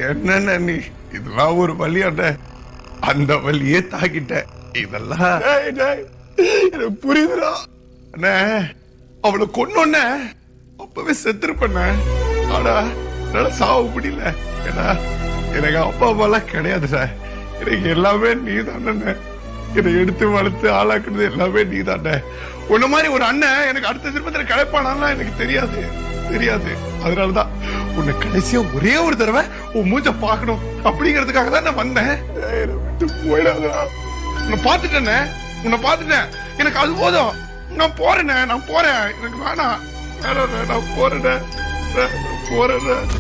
என்னென்ன நீ இதெல்லாம் ஒரு வழியாண்ட அந்த வழியே தாக்கிட்ட இதெல்லாம் எனக்கு புரியுதுடா அண்ணே அவளை கொன்னொன்ன அப்பவே செத்துருப்பண்ண ஆனா என்னால சாவ முடியல ஏன்னா எனக்கு அப்பா அம்மாலாம் கிடையாதுடா எனக்கு எல்லாமே நீ தானே என்னை எடுத்து வளர்த்து ஆளாக்குறது எல்லாமே நீ தானே உன்ன மாதிரி ஒரு அண்ணன் எனக்கு அடுத்த திருப்பத்தில் கிடைப்பானாலாம் எனக்கு தெரியாது தெரியாது அதனாலதான் உன்னை கடைசியா ஒரே ஒரு தடவை உன் மூஞ்ச பாக்கணும் அப்படிங்கறதுக்காக தான் நான் வந்தேன் விட்டு போயிடாதா உன்னை பாத்துட்டேனே உன்னை பாத்துட்டேன் எனக்கு அது போதும் நான் போறேனே நான் போறேன் எனக்கு வேணாம் வேணாம் நான் போறேனே போறேன்